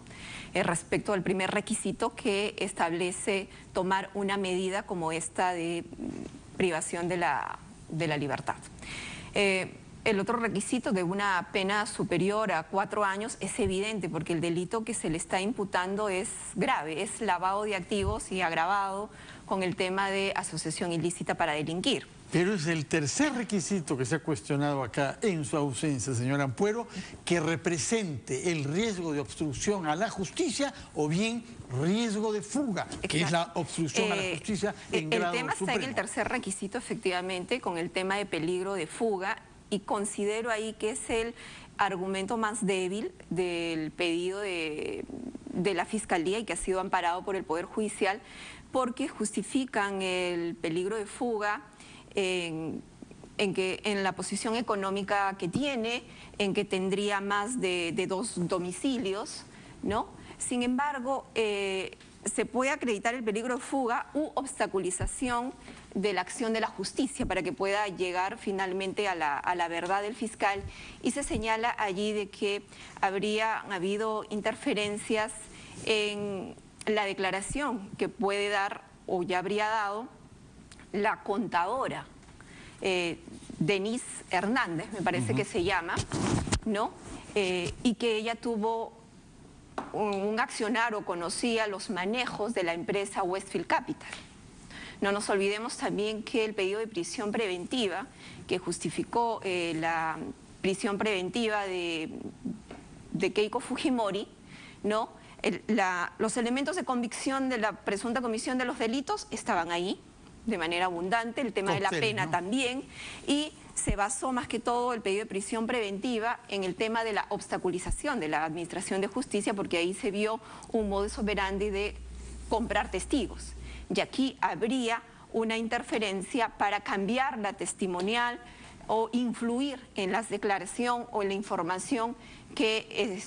Respecto al primer requisito que establece tomar una medida como esta de privación de la libertad. El otro requisito de una pena superior a 4 años es evidente porque el delito que se le está imputando es grave, es lavado de activos y agravado con el tema de asociación ilícita para delinquir. Pero es el tercer requisito que se ha cuestionado acá en su ausencia, señora Ampuero, que represente el riesgo de obstrucción a la justicia o bien riesgo de fuga, que es la obstrucción a la justicia en grado supremo. El tema está en el tercer requisito, efectivamente, con el tema de peligro de fuga, y considero ahí que es el argumento más débil del pedido de la Fiscalía y que ha sido amparado por el Poder Judicial, porque justifican el peligro de fuga en la posición económica que tiene, en que tendría más de 2 domicilios, ¿no? Sin embargo, se puede acreditar el peligro de fuga u obstaculización de la acción de la justicia para que pueda llegar finalmente a la verdad del fiscal, y se señala allí de que habría habido interferencias en la declaración que puede dar o ya habría dado la contadora Denise Hernández, me parece que se llama, ¿no? Y que ella tuvo un accionar o conocía los manejos de la empresa Westfield Capital. No nos olvidemos también que el pedido de prisión preventiva que justificó la prisión preventiva de Keiko Fujimori, ¿no? Los elementos de convicción de la presunta comisión de los delitos estaban ahí de manera abundante, el tema de la pena, ¿no? También, y se basó más que todo el pedido de prisión preventiva en el tema de la obstaculización de la administración de justicia, porque ahí se vio un modus operandi de comprar testigos. Y aquí habría una interferencia para cambiar la testimonial o influir en la declaración o en la información que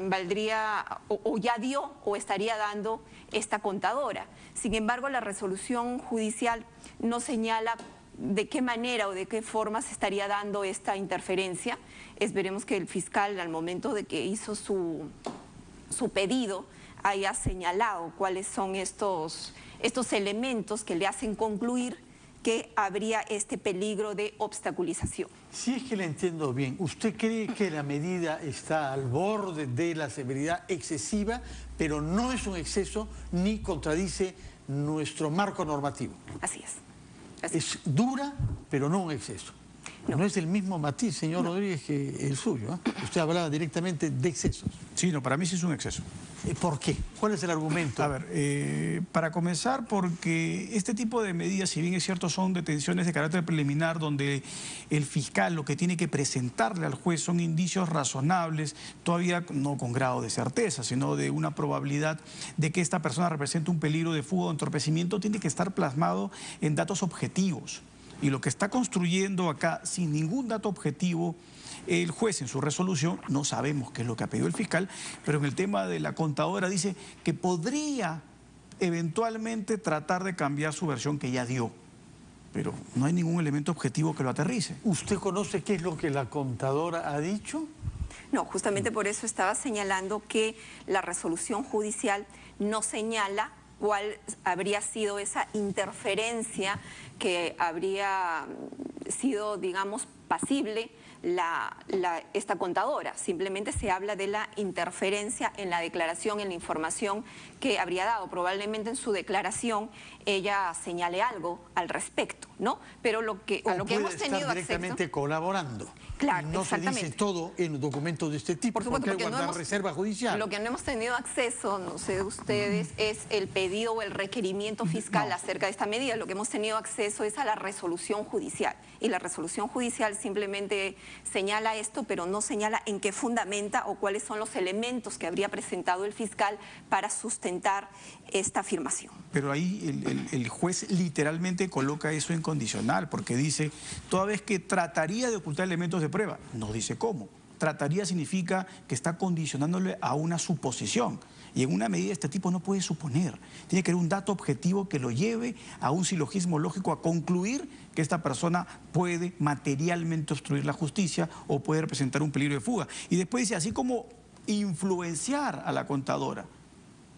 valdría o ya dio o estaría dando esta contadora. Sin embargo, la resolución judicial no señala de qué manera o de qué forma se estaría dando esta interferencia. Esperemos que el fiscal, al momento de que hizo su pedido, haya señalado cuáles son estos elementos que le hacen concluir que habría este peligro de obstaculización. Si es que la entiendo bien, ¿usted cree que la medida está al borde de la severidad excesiva, pero no es un exceso ni contradice nuestro marco normativo? Así es. Es dura, pero no un exceso. No es el mismo matiz, señor Rodríguez, que el suyo, ¿eh? Usted hablaba directamente de excesos. Sí, no, para mí sí es un exceso. ¿Por qué? ¿Cuál es el argumento? A ver, para comenzar, porque este tipo de medidas, si bien es cierto, son detenciones de carácter preliminar, donde el fiscal lo que tiene que presentarle al juez son indicios razonables, todavía no con grado de certeza, sino de una probabilidad de que esta persona represente un peligro de fuga o entorpecimiento, tiene que estar plasmado en datos objetivos. Y lo que está construyendo acá, sin ningún dato objetivo, el juez en su resolución, no sabemos qué es lo que ha pedido el fiscal, pero en el tema de la contadora dice que podría eventualmente tratar de cambiar su versión que ya dio, pero no hay ningún elemento objetivo que lo aterrice. ¿Usted conoce qué es lo que la contadora ha dicho? No, justamente por eso estaba señalando que la resolución judicial no señala cuál habría sido esa interferencia que habría sido, digamos, pasible esta contadora. Simplemente se habla de la interferencia en la declaración, en la información que habría dado. Probablemente en su declaración ella señale algo al respecto, ¿no? Pero a lo que hemos tenido acceso, directamente colaborando. Claro, no exactamente. Se dice todo en documentos de este tipo, por supuesto, porque hay guardar reserva judicial. Lo que no hemos tenido acceso, no sé ustedes, es el pedido o el requerimiento fiscal acerca de esta medida. Lo que hemos tenido acceso es a la resolución judicial. Y la resolución judicial simplemente señala esto, pero no señala en qué fundamenta o cuáles son los elementos que habría presentado el fiscal para sustentar esta afirmación. Pero ahí el juez literalmente coloca eso en condicional, porque dice, toda vez que trataría de ocultar elementos de prueba, no dice cómo. Trataría significa que está condicionándole a una suposición. Y en una medida de este tipo no puede suponer. Tiene que haber un dato objetivo que lo lleve a un silogismo lógico a concluir que esta persona puede materialmente obstruir la justicia o puede representar un peligro de fuga. Y después dice, así como influenciar a la contadora.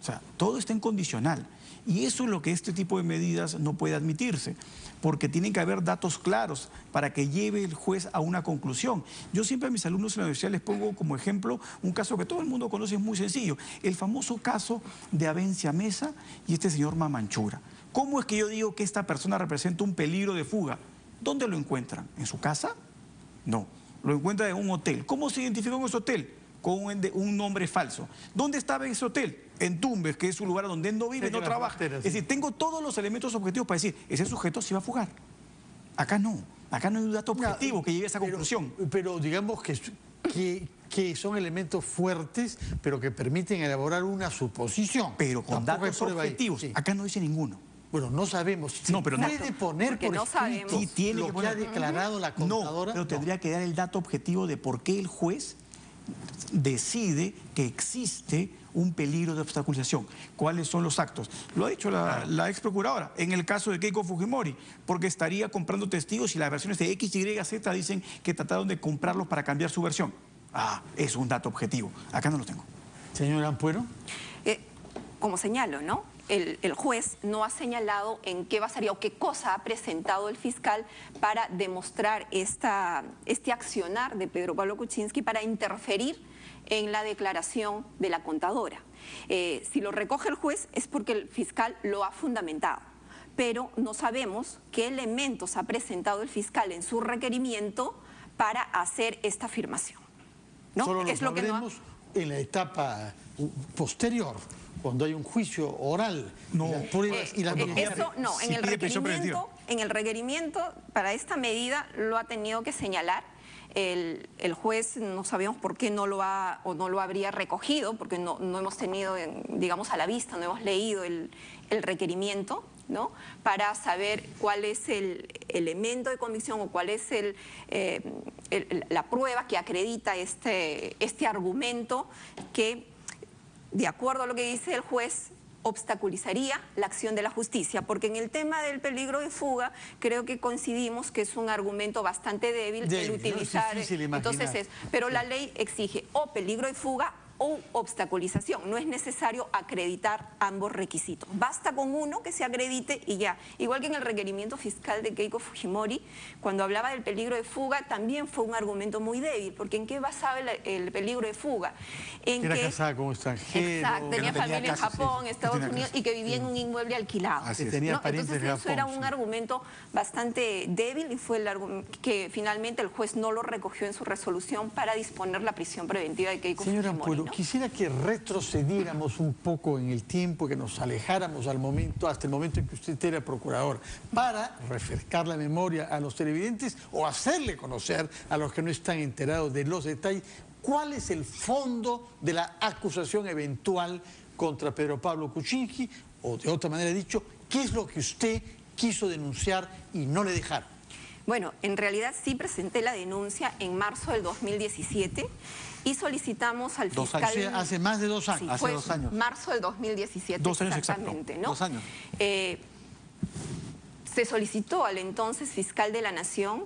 O sea, todo está en condicional. Y eso es lo que este tipo de medidas no puede admitirse, porque tienen que haber datos claros para que lleve el juez a una conclusión. Yo siempre a mis alumnos en la universidad les pongo como ejemplo un caso que todo el mundo conoce, es muy sencillo, el famoso caso de Abencia Mesa y este señor Mamanchura. ¿Cómo es que yo digo que esta persona representa un peligro de fuga? ¿Dónde lo encuentran? ¿En su casa? No, lo encuentran en un hotel. ¿Cómo se identificó en ese hotel? Con un nombre falso. ¿Dónde estaba ese hotel? En Tumbes, que es un lugar donde él no vive, no trabaja. Es decir, tengo todos los elementos objetivos para decir, ese sujeto se va a fugar. Acá no hay un dato objetivo que lleve a esa conclusión. Pero digamos que son elementos fuertes, pero que permiten elaborar una suposición. Pero con datos objetivos. Sí. Acá no dice ninguno. Bueno, no sabemos. No, pero puede poner por no escrito lo que ha declarado la contadora. No, pero tendría que dar el dato objetivo de por qué el juez decide que existe un peligro de obstaculización. ¿Cuáles son los actos? Lo ha dicho la ex procuradora en el caso de Keiko Fujimori, porque estaría comprando testigos y las versiones de X, Y, Z dicen que trataron de comprarlos para cambiar su versión. Es un dato objetivo. Acá no lo tengo. Señor Ampuero. Como señalo, ¿no? el juez no ha señalado en qué basaría o qué cosa ha presentado el fiscal para demostrar este accionar de Pedro Pablo Kuczynski para interferir en la declaración de la contadora. Si lo recoge el juez es porque el fiscal lo ha fundamentado, pero no sabemos qué elementos ha presentado el fiscal en su requerimiento para hacer esta afirmación, ¿no? Solo lo sabremos en la etapa posterior, cuando hay un juicio oral, las pruebas y las medidas. Eso no, en el requerimiento para esta medida lo ha tenido que señalar. El juez no sabemos por qué no lo ha o no lo habría recogido, porque no hemos tenido, digamos, a la vista, no hemos leído el requerimiento, ¿no? Para saber cuál es el elemento de convicción o cuál es la prueba que acredita este argumento que, de acuerdo a lo que dice el juez, obstaculizaría la acción de la justicia, porque en el tema del peligro de fuga creo que coincidimos que es un argumento bastante débil el utilizar, ¿no? Entonces pero la ley exige o peligro de fuga o obstaculización, no es necesario acreditar ambos requisitos, basta con uno que se acredite y ya. Igual que en el requerimiento fiscal de Keiko Fujimori, cuando hablaba del peligro de fuga, también fue un argumento muy débil, porque ¿en qué basaba el peligro de fuga? En que era casada con un extranjero, exacto, tenía familia en Japón, Estados Unidos, y que vivía en un inmueble alquilado. Así tenía parientes Entonces de Japón, eso era un argumento bastante débil y fue el argumento que finalmente el juez no lo recogió en su resolución para disponer la prisión preventiva de Keiko Fujimori. Señora Ampuero, quisiera que retrocediéramos un poco en el tiempo, que nos alejáramos hasta el momento en que usted era procurador, para refrescar la memoria a los televidentes o hacerle conocer a los que no están enterados de los detalles cuál es el fondo de la acusación eventual contra Pedro Pablo Kuczynski, o de otra manera dicho, qué es lo que usted quiso denunciar y no le dejaron. Bueno, en realidad sí presenté la denuncia en marzo del 2017 y solicitamos al fiscal... O sea, hace más de 2 años. Sí, hace fue 2 años. Marzo del 2017. 2 años exactamente, exacto. ¿no? 2 años. Se solicitó al entonces fiscal de la Nación,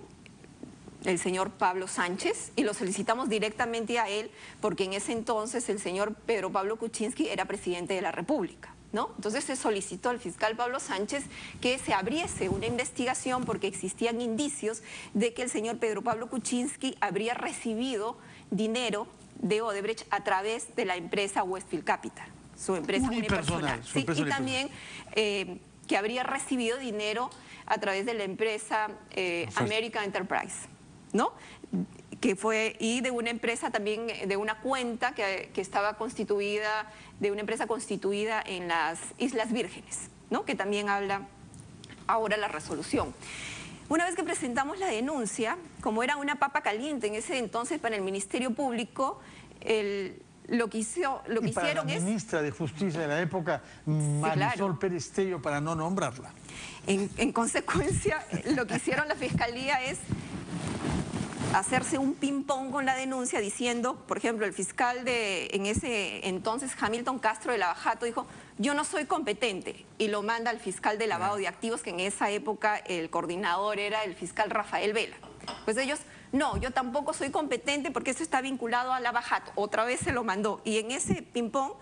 el señor Pablo Sánchez, y lo solicitamos directamente a él porque en ese entonces el señor Pedro Pablo Kuczynski era presidente de la República, ¿no? Entonces se solicitó al fiscal Pablo Sánchez que se abriese una investigación porque existían indicios de que el señor Pedro Pablo Kuczynski habría recibido dinero de Odebrecht a través de la empresa Westfield Capital, su empresa unipersonal. Sí, y también que habría recibido dinero a través de la empresa American Enterprise, ¿no? Que fue, y de una empresa también, de una cuenta que estaba constituida, de una empresa constituida en las Islas Vírgenes, ¿no? Que también habla ahora la resolución. Una vez que presentamos la denuncia, como era una papa caliente en ese entonces para el Ministerio Público, lo que hicieron es... la ministra de Justicia de la época, Marisol Pérez Tello, para no nombrarla. En consecuencia, lo que hicieron la Fiscalía es hacerse un ping-pong con la denuncia diciendo, por ejemplo, el fiscal en ese entonces, Hamilton Castro de Lava Jato, dijo, yo no soy competente, y lo manda al fiscal de lavado de activos, que en esa época el coordinador era el fiscal Rafael Vela. Pues ellos, no, yo tampoco soy competente porque eso está vinculado a Lava Jato, otra vez se lo mandó, y en ese ping-pong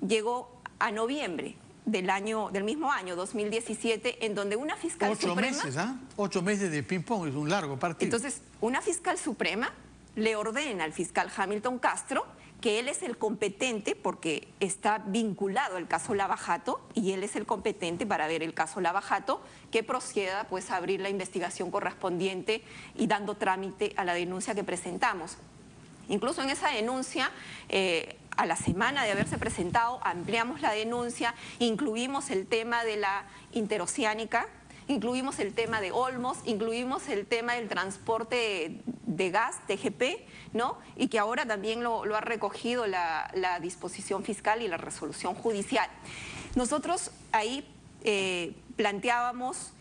llegó a noviembre del mismo año, 2017, en donde una fiscal suprema... 8 meses, ¿ah? 8 meses de ping-pong, es un largo partido. Entonces, una fiscal suprema le ordena al fiscal Hamilton Castro que él es el competente porque está vinculado al caso Lava Jato y él es el competente para ver el caso Lava Jato, que proceda pues a abrir la investigación correspondiente y dando trámite a la denuncia que presentamos. Incluso en esa denuncia, a la semana de haberse presentado, ampliamos la denuncia, incluimos el tema de la interoceánica, incluimos el tema de Olmos, incluimos el tema del transporte de gas, TGP, ¿no? Y que ahora también lo ha recogido la disposición fiscal y la resolución judicial. Nosotros ahí planteábamos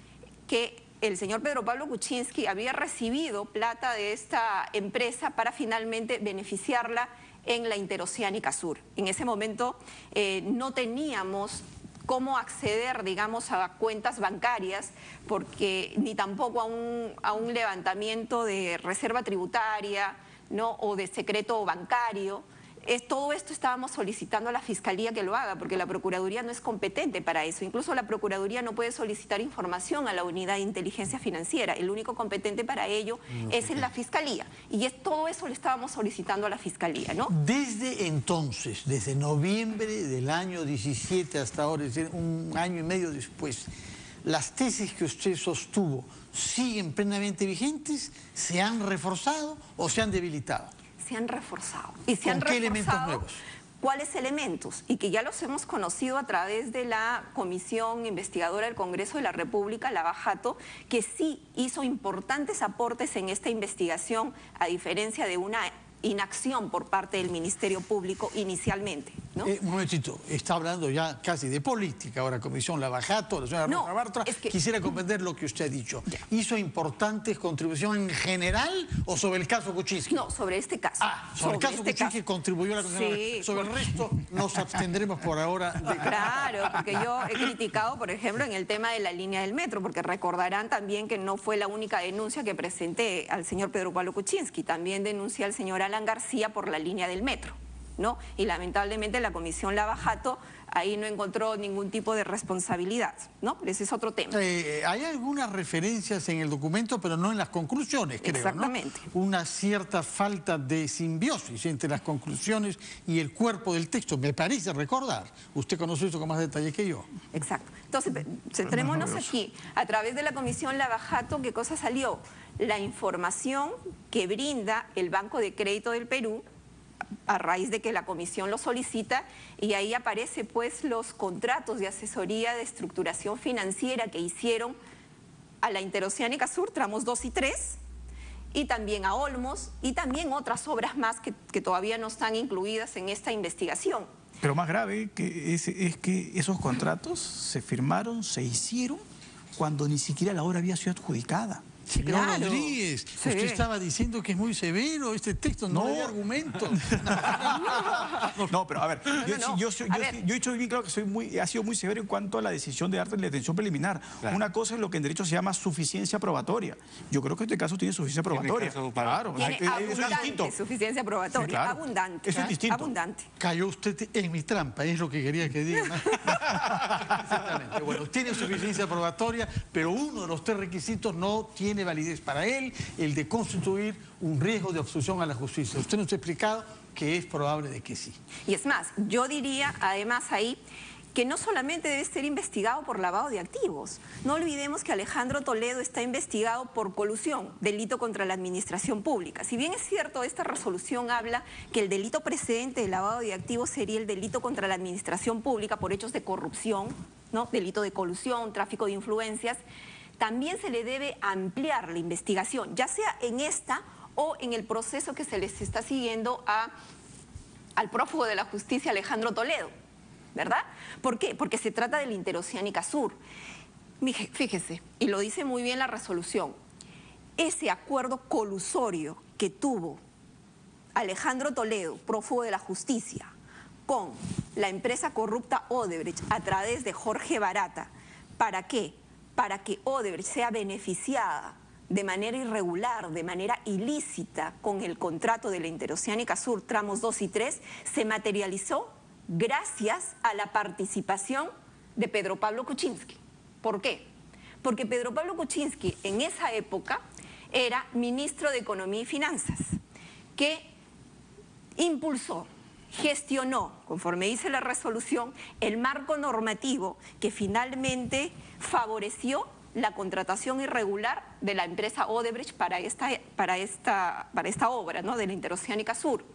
que el señor Pedro Pablo Kuczynski había recibido plata de esta empresa para finalmente beneficiarla en la Interoceánica Sur. En ese momento no teníamos cómo acceder, digamos, a cuentas bancarias, porque ni tampoco a un levantamiento de reserva tributaria, ¿no? O de secreto bancario. todo esto estábamos solicitando a la Fiscalía que lo haga, porque la Procuraduría no es competente para eso. Incluso la Procuraduría no puede solicitar información a la Unidad de Inteligencia Financiera. El único competente para ello es en la Fiscalía. Y todo eso le estábamos solicitando a la Fiscalía, ¿no? Desde entonces, desde noviembre del año 17 hasta ahora, es decir, un año y medio después, ¿las tesis que usted sostuvo siguen plenamente vigentes? ¿Se han reforzado o se han debilitado? Se han reforzado. ¿Y se han ¿Con qué reforzado? elementos nuevos? ¿Cuáles elementos? Y que ya los hemos conocido a través de la Comisión Investigadora del Congreso de la República, la Bajato, que sí hizo importantes aportes en esta investigación, a diferencia de una inacción por parte del Ministerio Público inicialmente, ¿no? Un momentito, está hablando ya casi de política, ahora Comisión Lavajato, la señora Rosa Bartra. Quisiera comprender lo que usted ha dicho. Ya. ¿Hizo importantes contribuciones en general o sobre el caso Kuczynski? No, sobre este caso. Sobre el caso Kuczynski contribuyó la Comisión Lavajato. Sobre el resto nos abstendremos por ahora. Claro, porque yo he criticado, por ejemplo, en el tema de la línea del metro, porque recordarán también que no fue la única denuncia que presenté al señor Pedro Pablo Kuczynski, también denuncié al señor Alan García por la línea del metro, ¿no? Y lamentablemente la Comisión Lavajato ahí no encontró ningún tipo de responsabilidad, ¿no? Ese es otro tema. Hay algunas referencias en el documento, pero no en las conclusiones, creo, exactamente, ¿no? Una cierta falta de simbiosis entre las conclusiones y el cuerpo del texto, me parece recordar. Usted conoce eso con más detalle que yo. Exacto. Entonces, centrémonos aquí. A través de la Comisión Lavajato, ¿qué cosa salió? La información que brinda el Banco de Crédito del Perú a raíz de que la comisión lo solicita, y ahí aparece pues los contratos de asesoría de estructuración financiera que hicieron a la Interoceánica Sur, tramos 2 y 3, y también a Olmos, y también otras obras más que todavía no están incluidas en esta investigación. Pero más grave que es que esos contratos se firmaron, se hicieron, cuando ni siquiera la obra había sido adjudicada. Señor Rodríguez, usted estaba diciendo que es muy severo este texto, no hay argumentos. No, pero a ver, yo he dicho bien claro que ha sido muy severo en cuanto a la decisión de dar la detención preliminar. Claro. Una cosa es lo que en derecho se llama suficiencia probatoria. Yo creo que este caso tiene suficiencia probatoria. Claro, tiene abundante suficiencia probatoria, sí, claro. Abundante. Eso es distinto. Abundante. Cayó usted en mi trampa, es lo que quería que diga. Exactamente. Bueno, tiene suficiencia probatoria, pero uno de los 3 requisitos no tiene validez para él, el de constituir un riesgo de obstrucción a la justicia. Usted nos ha explicado que es probable de que sí. Y es más, yo diría además ahí que no solamente debe ser investigado por lavado de activos. No olvidemos que Alejandro Toledo está investigado por colusión, delito contra la administración pública. Si bien es cierto, esta resolución habla que el delito precedente de lavado de activos sería el delito contra la administración pública por hechos de corrupción, ¿no? Delito de colusión, tráfico de influencias, también se le debe ampliar la investigación, ya sea en esta o en el proceso que se les está siguiendo al prófugo de la justicia Alejandro Toledo, ¿verdad? ¿Por qué? Porque se trata de la Interoceánica Sur. Fíjese, y lo dice muy bien la resolución, ese acuerdo colusorio que tuvo Alejandro Toledo, prófugo de la justicia, con la empresa corrupta Odebrecht a través de Jorge Barata, ¿para qué? Para que Odebrecht sea beneficiada de manera irregular, de manera ilícita, con el contrato de la Interoceánica Sur, tramos 2 y 3, se materializó gracias a la participación de Pedro Pablo Kuczynski. ¿Por qué? Porque Pedro Pablo Kuczynski en esa época era ministro de Economía y Finanzas, que impulsó, gestionó, conforme dice la resolución, el marco normativo que finalmente favoreció la contratación irregular de la empresa Odebrecht para esta obra, ¿no?, de la Interoceánica Sur.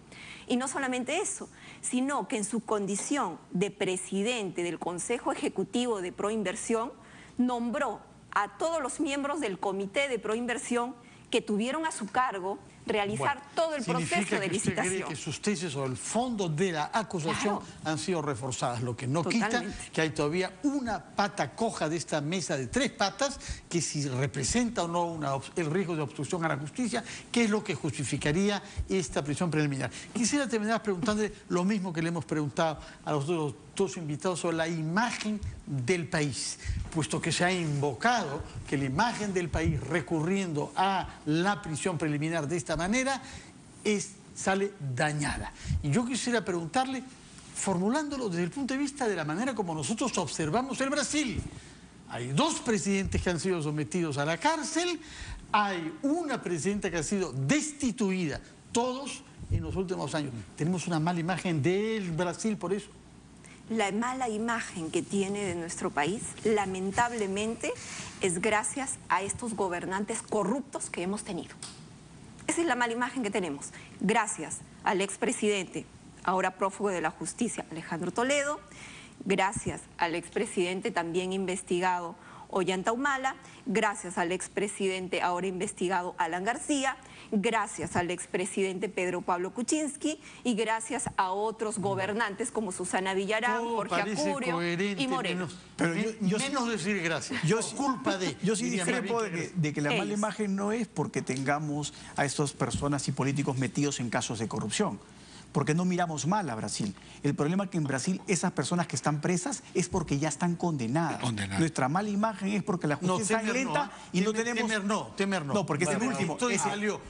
Y no solamente eso, sino que en su condición de presidente del Consejo Ejecutivo de Proinversión, nombró a todos los miembros del Comité de Proinversión que tuvieron a su cargo realizar todo el proceso de licitación. ¿Significa que usted cree que sus tesis o el fondo de la acusación han sido reforzadas? Lo que no quita que hay todavía una pata coja de esta mesa de 3 patas que si representa o no el riesgo de obstrucción a la justicia, ¿qué es lo que justificaría esta prisión preliminar? Quisiera terminar preguntándole lo mismo que le hemos preguntado a los dos invitados sobre la imagen del país, puesto que se ha invocado que la imagen del país recurriendo a la prisión preliminar de esta manera es sale dañada. Y yo quisiera preguntarle, formulándolo desde el punto de vista de la manera como nosotros observamos el Brasil. Hay 2 presidentes que han sido sometidos a la cárcel, hay una presidenta que ha sido destituida, todos en los últimos años. ¿Tenemos una mala imagen del Brasil por eso? La mala imagen que tiene de nuestro país, lamentablemente, es gracias a estos gobernantes corruptos que hemos tenido. Esa es la mala imagen que tenemos. Gracias al expresidente, ahora prófugo de la justicia, Alejandro Toledo, gracias al expresidente también investigado, Ollanta Humala, gracias al expresidente ahora investigado, Alan García, gracias al expresidente Pedro Pablo Kuczynski y gracias a otros gobernantes como Susana Villarán, Jorge Acurio y Moreno. Pero menos decir gracias. Culpa de... Yo sí discrepo de que la mala imagen no es porque tengamos a estas personas y políticos metidos en casos de corrupción. Porque no miramos mal a Brasil. El problema es que en Brasil esas personas que están presas es porque ya están condenadas. Nuestra mala imagen es porque la justicia está lenta y no tenemos... Temer no. No, porque es el último. Salió.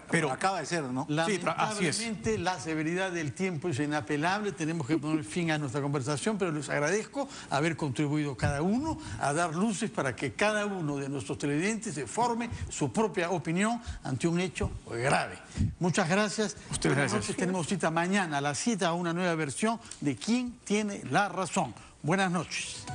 Pero acaba de ser, ¿no? Lamentablemente la severidad del tiempo es inapelable. Tenemos que poner fin a nuestra conversación, pero les agradezco haber contribuido cada uno a dar luces para que cada uno de nuestros televidentes se forme su propia opinión ante un hecho grave. Muchas gracias. Buenas noches. Tenemos cita mañana a las 7 a una nueva versión de ¿Quién tiene la razón? Buenas noches.